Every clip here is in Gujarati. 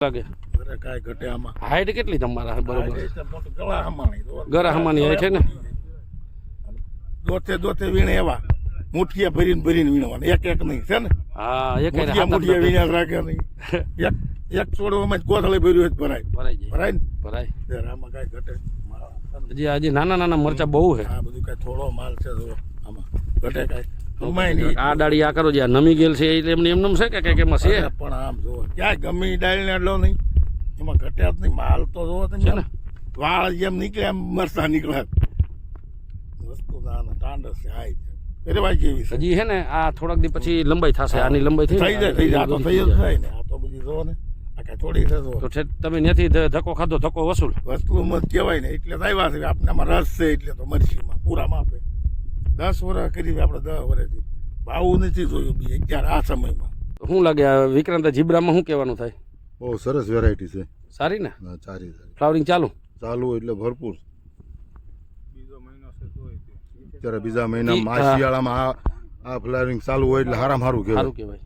લાગે અરે કાંઈ ઘટે આમાં. હાઈટ કેટલી તમારા? બરોબર, ગળા હમાણી ગરા હમાની હાઈટ છે ને. દોતે વીણે એવા મુઠિયા ભરીને વીણવાના, એક એક નહીં છે ને. હા, એક મુઠિયા વીણ્યા રાખે નહીં. એક છોડવામાં જ કોથળી ભર્યું હોય ભરાય ભરાય ને ભરાય. આમાં કાંઈ ઘટે. હજી નાના મરચા બહુ છે. આ બધું કાંઈ થોડો માલ છે આમાં ઘટે કાંઈ. આ ડાળી આ કરો જે નમી ગયેલ છે એટલે એમને એમ છે કે એમાં છે પણ આમ જોવો ક્યાંય ગમે ડાળી ને એટલો નહીં, એમાં ઘટ્યા જ નહીં. માલ તો જોવો તમે ને, વાળ જેમ નીકળે એમ મરસા નીકળે. વસ્તુ ના ટાંડસ છે, હાઈ છે, પેરવાય જેવી છે. હજી છે ને આ થોડાક દી પછી લંબાઈ થશે. આની લંબાઈ થઈ જાય. આ તો થઈ જ જાય ને. આ તો બધી જોવો ને, આ કાંઈ થોડી છે તો છે. તમે ત્યાંથી ધક્કો ખાધો, ધક્કો વસૂલ વસ્તુ મત કહેવાય ને. એટલે જ આવ્યા છે આપણે. આમાં રસ છે એટલે તો મરસીમાં પૂરા માપે 10 વર્ષ કરી આપણે 10 વર્ષથી ભાવું નથી જોયું બી અત્યારે આ સમયમાં. શું લાગે આ વિક્રાંત જીબ્રામાં શું કહેવાનું થાય? બહુ સરસ વેરાયટી છે. સારી ને? સારી ફ્લાવરિંગ ચાલુ એટલે ભરપૂર. અત્યારે બીજા મહિનામાં આ શિયાળામાં આ ફ્લાવરિંગ ચાલુ હોય એટલે સારામાં સારું કહેવાય.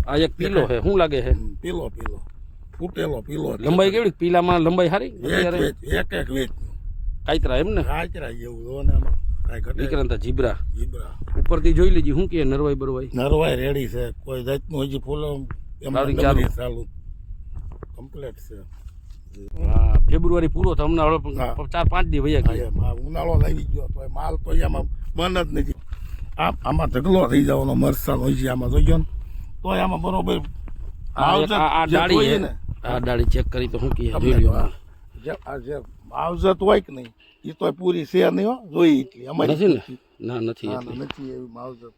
આ એક પીલો છે, શું લાગે છે? પીલો ફૂટેલો પીલો. લંબાઈ કેવી? પીલામાં લંબાઈ સારી? એક વેચ કાયતરા એમ ને? કાચરા જેવું જો ને આમાં કાંઈ ઘટે. વિક્રાંત જીબ્રા ઉપરથી જોઈ લેજી. શું કે નરવાઈ બરવાઈ? નરવાઈ રેડી છે, કોઈ જાતનું હજી ફૂલો ચાલુ કમ્પ્લીટ છે. હા, ફેબ્રુઆરી પૂરો તો હમણાં 4-5 દી વયા ગયા. ઉનાળો લાવી ગયો તો માલ તો આમાં મન જ નથી. આમાં ઢગલો થઈ જવાનો મરસાનો હોય છે. આમાં જોઈ ગયો ને તોય આમાં બરોબર આ ડાળી ને, આ ડાળી ચેક કરી તો શું કહે જોઈ લ્યો. આ જે માવજત હોય કે નહીં એ તો પૂરી છે નહીં હો, જોઈ એટલી અમારી નથી ને. ના નથી નથી એવી માવજત.